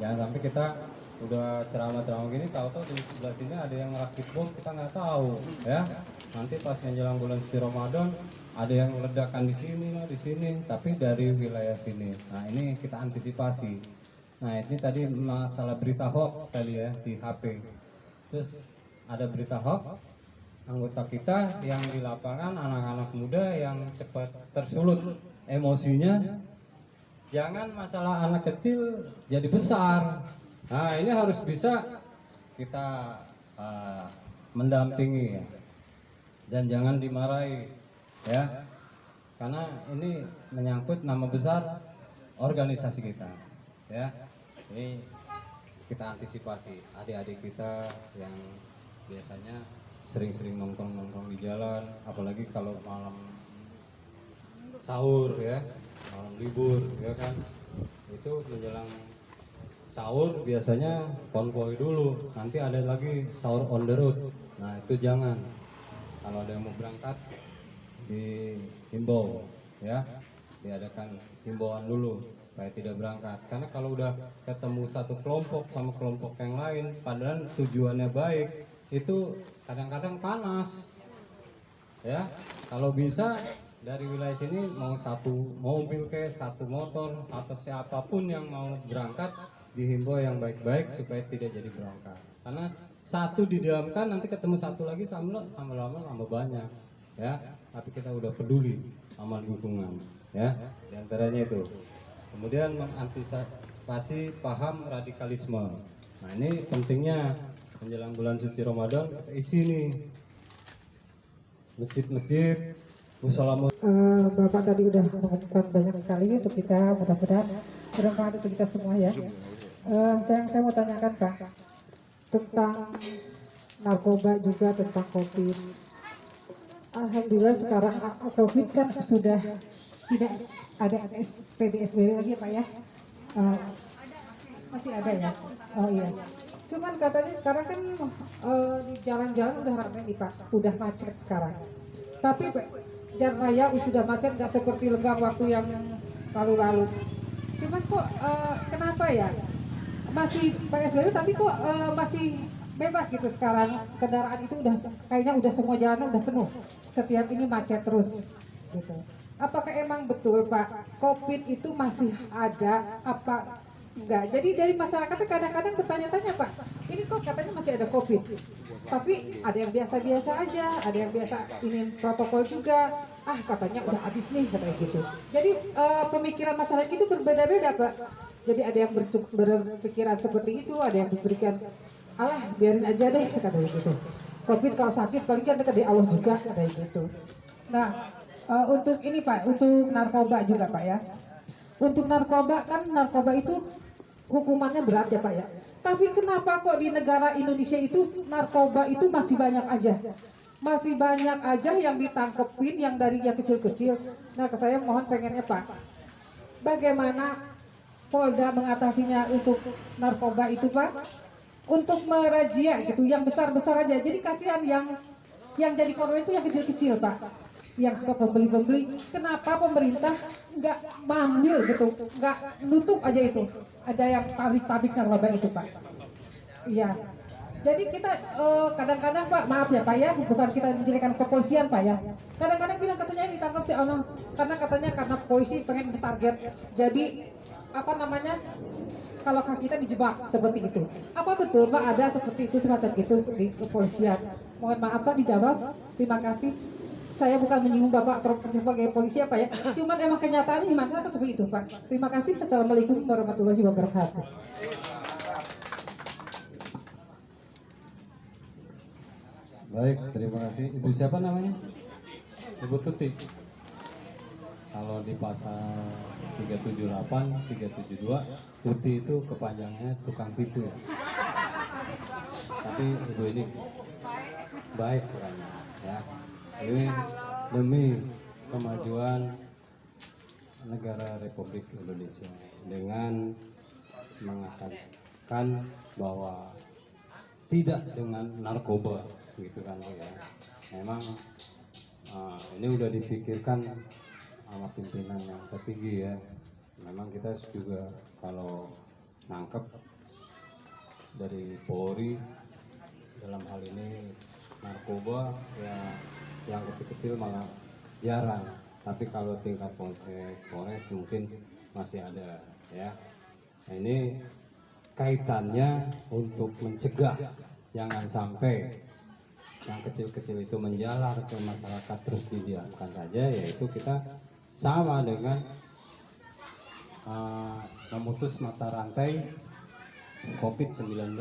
Jangan sampai kita udah ceramah-ceramah gini, tahu-tahu di sebelah sini ada yang rakit bom, kita nggak tahu, ya. Nanti pas menjelang bulan suci Ramadan ada yang ledakan di sini, tapi dari wilayah sini. Nah ini kita antisipasi. Nah ini tadi masalah berita hoax tadi ya di HP. Terus ada berita hoax, anggota kita yang di lapangan, anak-anak muda yang cepat tersulut emosinya. Jangan masalah anak kecil jadi besar. Nah ini harus bisa kita mendampingi, ya. Dan jangan dimarahi, ya, karena ini menyangkut nama besar organisasi kita, ya. Ini kita antisipasi adik-adik kita yang biasanya sering-sering nongkrong di jalan, apalagi kalau malam sahur, ya, malam libur, ya kan, itu menjelang sahur biasanya konvoy dulu, nanti ada lagi sahur on the road. Nah itu jangan. Kalau ada yang mau berangkat dihimbau, ya, diadakan himbauan dulu supaya tidak berangkat. Karena kalau udah ketemu satu kelompok sama kelompok yang lain, padahal tujuannya baik, itu kadang-kadang panas, ya. Kalau bisa dari wilayah sini mau satu mobil kayak satu motor atau siapapun yang mau berangkat dihimbau yang baik-baik supaya tidak jadi berangkat. Karena satu didiamkan, nanti ketemu satu lagi sama lama banyak, ya. Tapi kita udah peduli sama lingkungan, ya. Di antaranya itu. Kemudian mengantisipasi paham radikalisme. Nah ini pentingnya menjelang bulan suci Ramadan kita isi nih masjid-masjid, musola. Bapak tadi udah mengumumkan banyak sekali untuk kita, mudah-mudahan bermanfaat untuk kita semua, ya. Saya mau tanyakan Pak tentang narkoba, juga tentang COVID. Alhamdulillah sekarang COVID kan sudah tidak ada PSBB lagi ya Pak, ya. Masih ada ya. Oh iya. Cuman katanya sekarang kan di jalan-jalan udah ramai nih Pak, udah macet sekarang. Tapi jalan raya sudah macet, nggak seperti lenggang waktu yang lalu-lalu. Cuman kok kenapa ya? Masih PSBB tapi kok masih bebas gitu sekarang, kendaraan itu udah kayaknya udah semua jalanan udah penuh, setiap ini macet terus gitu. apakah emang betul Pak, COVID itu masih ada apa enggak? Jadi dari masyarakatnya kadang-kadang bertanya-tanya Pak, ini kok katanya masih ada COVID, tapi ada yang biasa-biasa aja, ada yang biasa ini protokol juga, katanya udah habis nih katanya gitu. Jadi pemikiran masyarakat itu berbeda-beda Pak. Jadi ada yang berpikiran seperti itu, ada yang berpikiran alah biarin aja deh katanya gitu. COVID kalau sakit paling kan dekat di Allah juga katanya gitu. Nah untuk ini Pak, untuk narkoba juga Pak ya. Untuk narkoba kan narkoba itu hukumannya berat ya Pak ya. Tapi kenapa kok di negara Indonesia itu narkoba itu masih banyak aja? Masih banyak aja yang ditangkepin yang dari yang kecil-kecil. Nah saya mohon pengennya Pak, bagaimana Polda mengatasinya untuk narkoba itu Pak? Untuk merazia gitu, yang besar-besar aja. Jadi kasihan yang jadi korban itu yang kecil-kecil Pak, yang suka pembeli-pembeli. Kenapa pemerintah nggak manggil gitu, nggak nutup aja itu? Ada yang pabrik-pabrik narkoba itu Pak. Iya. Jadi kita kadang-kadang Pak, maaf ya Pak ya, bukan kita menjadikan kepolisian Pak ya. Kadang-kadang bilang katanya ditangkap si Ono, karena katanya karena polisi pengen ditarget. Jadi apa namanya? Kalau kita dijebak seperti itu, apa betul Pak ada seperti itu semacam itu di kepolisian? Mohon maaf Pak dijawab. Terima kasih. Saya bukan menyinggung Bapak sebagai polisi apa ya, cuman emang kenyataannya di masyarakat seperti itu Pak. Terima kasih. Assalamualaikum warahmatullahi wabarakatuh. Baik, terima kasih. Ibu siapa namanya? Ibu Tuti. Kalau di pasal 378, 372, Tuti itu kepanjangnya tukang tipu ya. Tapi ibu ini baik orangnya ya. Ini demi kemajuan negara Republik Indonesia dengan mengatakan bahwa tidak dengan narkoba gitu kan ya. Memang ini udah dipikirkan sama pimpinan yang tertinggi ya. Memang kita juga kalau nangkep dari Polri dalam hal ini narkoba ya, yang kecil-kecil malah jarang, tapi kalau tingkat Polres mungkin masih ada ya. Nah, ini kaitannya untuk mencegah jangan sampai yang kecil-kecil itu menjalar ke masyarakat terus didiamkan saja, yaitu kita sama dengan memutus mata rantai COVID-19.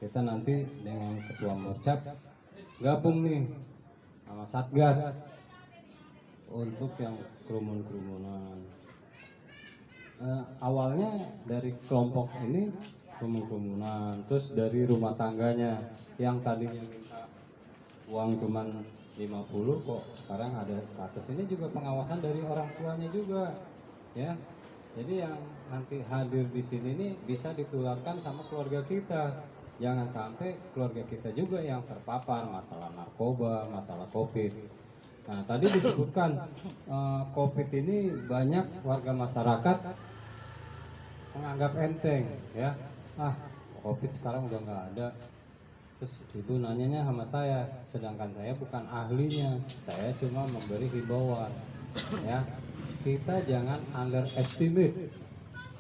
Kita nanti dengan Ketua Murcap gabung nih sama Satgas untuk yang kerumun-kerumunan. Awalnya dari kelompok ini kerumunan, terus dari rumah tangganya yang tadinya minta uang cuman 50 kok sekarang ada 100. Ini juga pengawasan dari orang tuanya juga ya. Jadi yang nanti hadir di sini ini bisa ditularkan sama keluarga kita. Jangan sampai keluarga kita juga yang terpapar masalah narkoba, masalah COVID. Nah, tadi disebutkan COVID ini banyak warga masyarakat menganggap enteng ya. COVID sekarang udah nggak ada. Terus ibu nanyanya sama saya, sedangkan saya bukan ahlinya, saya cuma memberi himbauan ya. Kita jangan underestimate.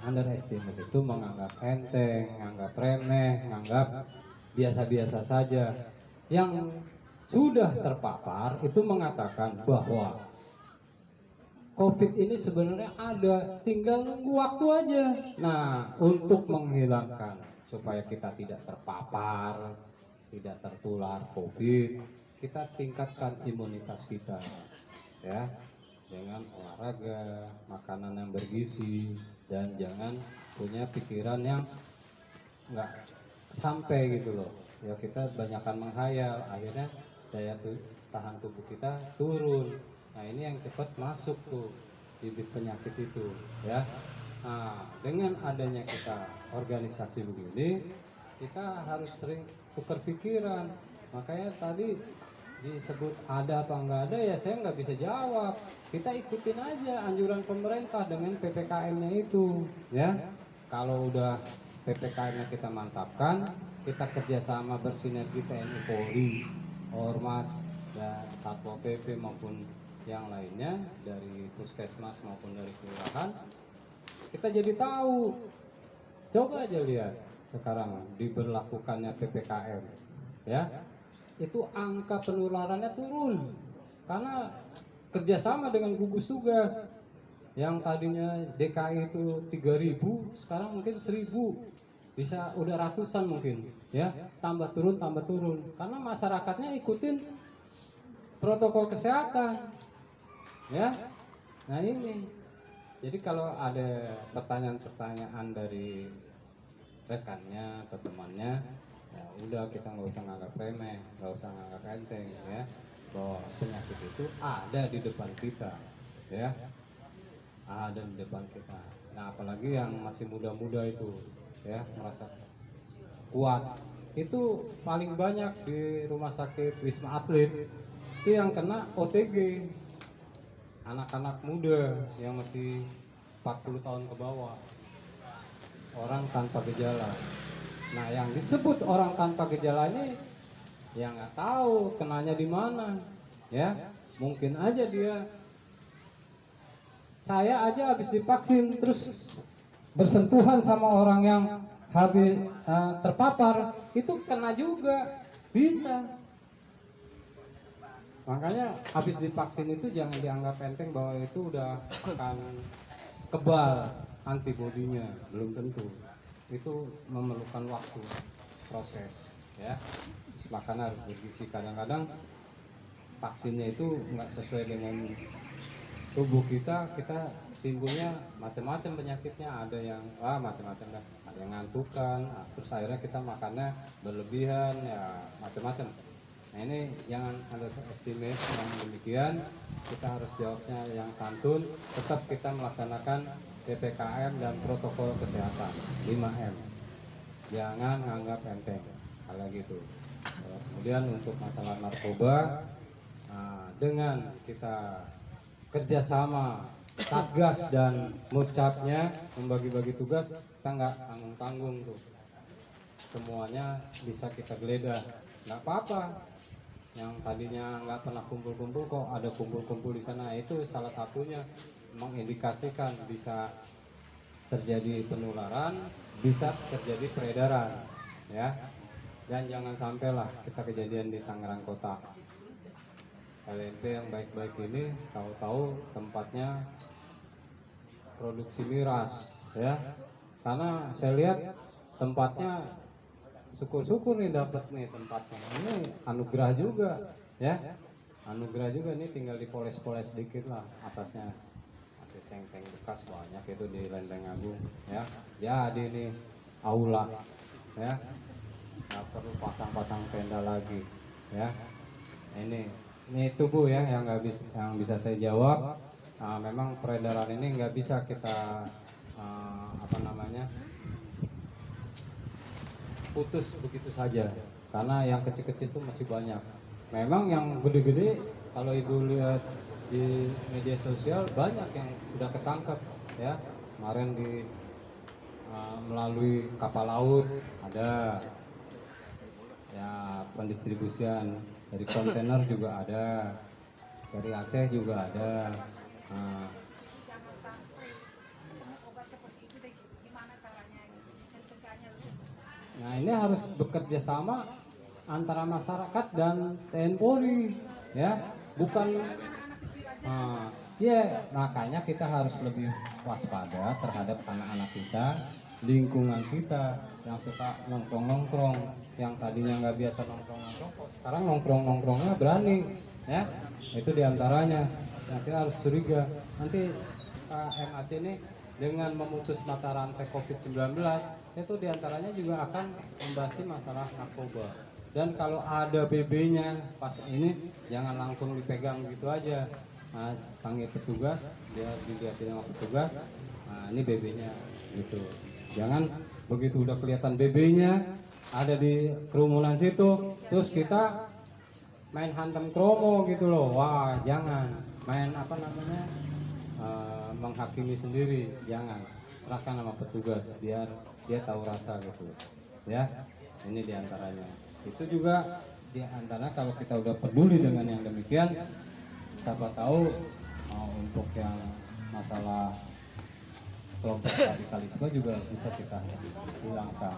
Underestimate itu menganggap enteng, menganggap remeh, menganggap biasa-biasa saja. Yang sudah terpapar itu mengatakan bahwa COVID ini sebenarnya ada, tinggal nunggu waktu aja. Nah, untuk menghilangkan supaya kita tidak terpapar, tidak tertular COVID, kita tingkatkan imunitas kita ya, dengan olahraga, makanan yang bergizi, dan jangan punya pikiran yang nggak sampai gitu loh ya. Kita banyakkan menghayal, akhirnya daya tahan tubuh kita turun. Nah, ini yang cepat masuk tuh bibit penyakit itu ya. Nah, dengan adanya kita organisasi begini, kita harus sering tukar pikiran. Makanya tadi disebut ada apa enggak ada, ya saya nggak bisa jawab. Kita ikutin aja anjuran pemerintah dengan PPKM-nya itu ya. Kalau udah PPKM-nya kita mantapkan, kita kerjasama bersinergi TNI Polri, Ormas, dan Satpol PP maupun yang lainnya dari puskesmas maupun dari kelurahan, kita jadi tahu. Coba aja lihat sekarang diberlakukannya PPKM, ya, itu angka penularannya turun karena kerjasama dengan gugus tugas. Yang tadinya DKI itu 3.000, sekarang mungkin 1.000, bisa udah ratusan mungkin, ya, tambah turun karena masyarakatnya ikutin protokol kesehatan, ya. Nah ini, jadi kalau ada pertanyaan-pertanyaan dari rekannya atau temannya, ya udah, kita nggak usah nganggap remeh, nggak usah nganggap enteng, ya, bahwa penyakit itu ada di depan kita, ya, ada di depan kita. Nah apalagi yang masih muda-muda itu, ya, merasa kuat, itu paling banyak di rumah sakit Wisma Atlet itu yang kena OTG, anak-anak muda yang masih 40 tahun ke bawah, orang tanpa gejala. Nah yang disebut orang tanpa gejala ini yang nggak tahu kenanya di mana, ya, mungkin aja saya aja habis divaksin terus bersentuhan sama orang yang habis terpapar, itu kena juga, bisa. Makanya habis divaksin itu jangan dianggap enteng bahwa itu udah akan kebal antibodinya, belum tentu. Itu memerlukan waktu, proses, ya. Makanya harus bergizi. Kadang-kadang vaksinnya itu nggak sesuai dengan tubuh kita timbulnya macam-macam penyakitnya. Ada yang macam-macam, ada yang ngantukan, terus akhirnya kita makannya berlebihan, ya macam-macam. Nah ini jangan underestimate yang demikian. Kita harus jawabnya yang santun. Tetap kita melaksanakan PPKM dan protokol kesehatan 5M. Jangan anggap enteng hal gitu. Kemudian untuk masalah narkoba, dengan kita kerjasama Satgas dan Mucapnya membagi-bagi tugas, kita nggak tanggung-tanggung tuh. Semuanya bisa kita geledah, nggak apa-apa. Yang tadinya nggak pernah kumpul-kumpul kok ada kumpul-kumpul di sana, itu salah satunya mengindikasikan bisa terjadi penularan, bisa terjadi peredaran, ya. Dan jangan sampailah kita kejadian di Tangerang Kota. LNP yang baik-baik ini tahu-tahu tempatnya produksi miras, ya. Karena saya lihat tempatnya, syukur-syukur nih dapat nih tempatnya. Ini anugerah juga, ya. Anugerah juga, nih tinggal dipoles-poles sedikit lah atasnya. Masih seng-seng bekas banyak itu di Lenteng Agung, ya. Jadi ini aula, ya. Nggak perlu pasang-pasang tenda lagi, ya. Ini tubuh ya yang bisa saya jawab. Memang peredaran ini nggak bisa kita putus begitu saja, karena yang kecil-kecil itu masih banyak. Memang yang gede-gede kalau ibu lihat di media sosial banyak yang sudah ketangkap, ya. Kemarin melalui kapal laut ada, ya, pendistribusian dari kontainer juga ada, dari Aceh juga ada. Nah ini harus bekerja sama antara masyarakat dan TNI Polri, ya, bukan makanya kita harus lebih waspada terhadap anak-anak kita, lingkungan kita yang suka nongkrong-nongkrong, yang tadinya nggak biasa nongkrong-nongkrong, sekarang nongkrong-nongkrongnya berani, ya. Itu diantaranya yang kita harus curiga. Nanti MAC ini dengan memutus mata rantai COVID-19 itu diantaranya juga akan membahas masalah narkoba. Dan kalau ada BB-nya pas ini jangan langsung dipegang gitu aja. Nah, panggil petugas, dia dilihatin sama petugas. Nah, ini BB-nya gitu. Jangan begitu udah kelihatan BB-nya ada di kerumunan situ, terus kita main hantam kromo gitu loh. Wah, jangan main menghakimi sendiri, jangan. Serahkan sama petugas biar dia tahu rasa gitu, ya. Ini diantaranya. Itu juga diantara kalau kita udah peduli dengan yang demikian, siapa tahu untuk yang masalah kelompok radikalisme juga bisa kita hilangkan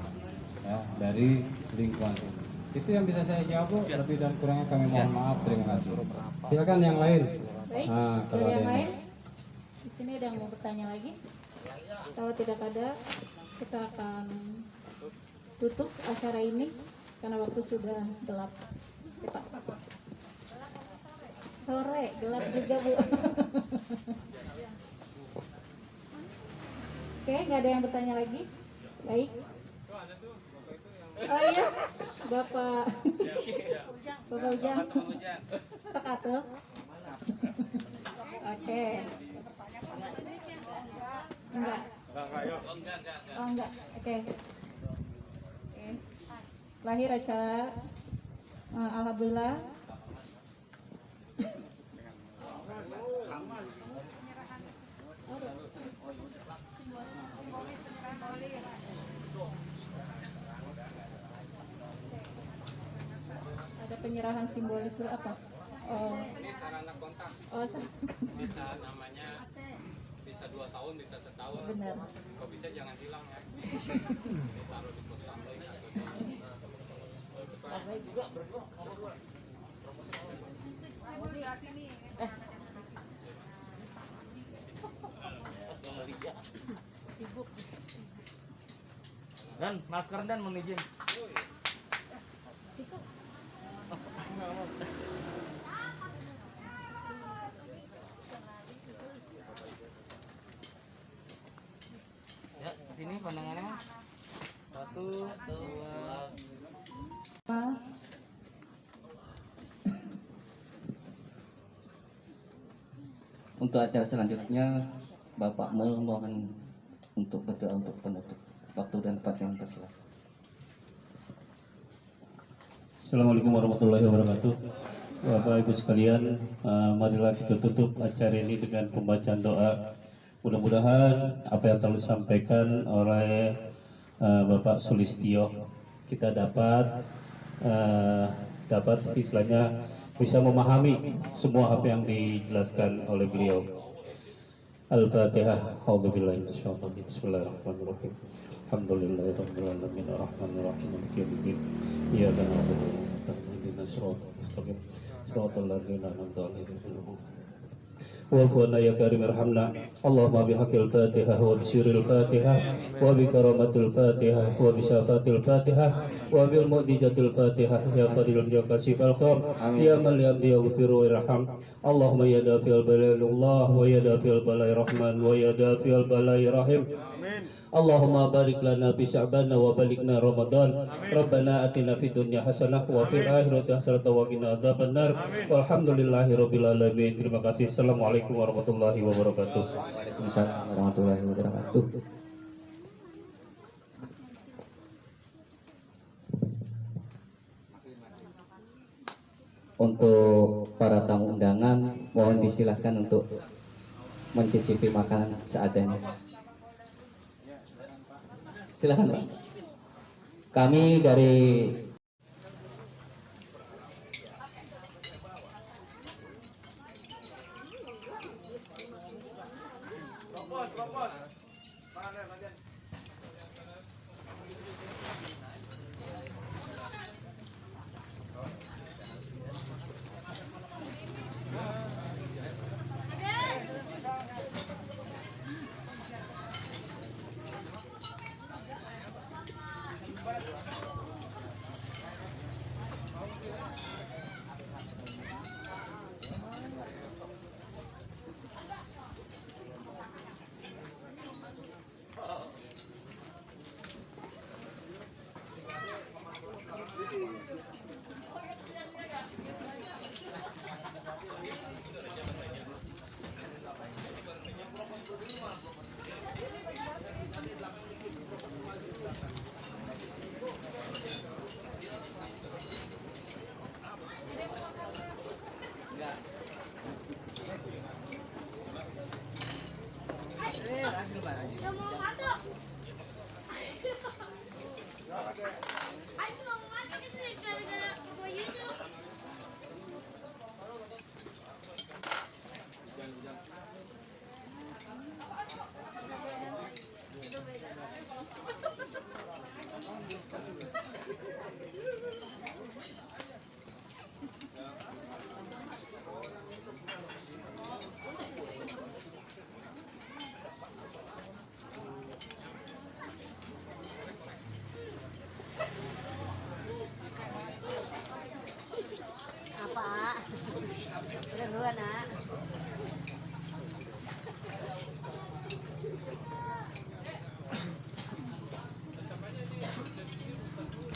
ya dari lingkungan ini. Itu yang bisa saya jawab, Bu. Lebih dan kurangnya kami mohon maaf. Terima kasih. Silakan yang lain. Baik, Kalau dari ada yang lain di sini ada yang mau bertanya lagi? Kalau tidak ada, kita akan tutup acara ini karena waktu sudah gelap. Kita sore gelap juga, Bu. Oke, nggak ada yang bertanya lagi. Baik. Oh iya, Bapak Ujang. Sekatu. Oke. Enggak. Oh enggak. Oke. Lahir acara alhamdulillah. Ada penyerahan simbolis apa? Oh. Ini sarana kontak. Oh, Bisa namanya bisa 2 tahun, bisa setahun. benar. Kok bisa jangan hilang ya. Ditaruh di pos tambang Sibuk. Dan masker dan memijin. Ya, sini pandangannya. 1, 2. Untuk acara selanjutnya, Bapak mohon untuk berdoa untuk penutup waktu dan tempat yang tersedia. Assalamualaikum warahmatullahi wabarakatuh. Bapak Ibu sekalian, marilah kita tutup acara ini dengan pembacaan doa. Mudah-mudahan apa yang telah disampaikan oleh Bapak Sulistyo kita dapat istilahnya bisa memahami semua apa yang dijelaskan oleh beliau. Al-Fatihah. A'udzubillahi minasyaitonir rajim. Bismillahirrahmanirrahim. Alhamdulillahirabbil alamin arrahmanir rahim maliki yaumiddin. Iyyaka na'budu wa iyyaka nasta'in ihdinas siratal mustaqim. Siratal ladzina an'amta 'alaihim. Wa'fu ya karim irhamna. Allahumma bihaqqil Fatihah wa bisyiril Fatihah wa bi karamatil Fatihah wa bi syafatil Fatihah wa bil mu'jizatil Fatihah ya fadil ya kasifal kham ya man yamdi yaghfiru irham. Allahumma ya dafi'al balai Allah wa ya dafi'al balai rahman wa ya dafi'al balai rahim. Allahumma barik lana fi sya'ban wa balikna Ramadan. Rabbana atina fid dunya hasanah wa fil akhirati hasanah wa qina adzabannar. Walhamdulillahirabbil alamin. Terima kasih. Assalamualaikum warahmatullahi wabarakatuh. Waalaikumsalam warahmatullahi wabarakatuh. Untuk para tamu undangan, mohon disilahkan untuk mencicipi makanan seadanya. Silakan, Pak. Kami dari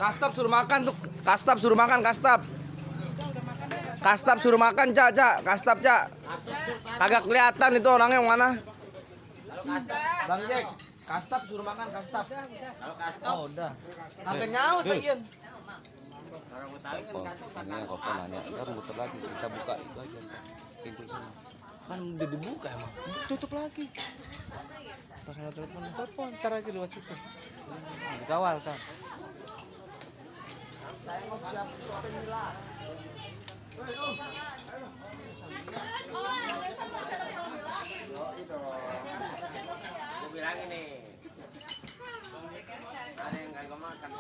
Kastap suruh makan tuh. Kastap suruh makan, kastap. Kastap suruh makan, Cak. Kastap, Cak. Kagak kelihatan itu orangnya yang mana. Bang Jack, kastap suruh makan, kastap. Oh, udah. Sampai nyaut bagian. Ini kok nanya, ntar muter lagi kita buka itu aja pintu sana. Kan udah dibuka emang. Tutup lagi. Pas mau telepon, ntar aja lewat situ. Dikawal kan. Saya mau siapin Mila. Gue bilang ini, ada yang kagak makan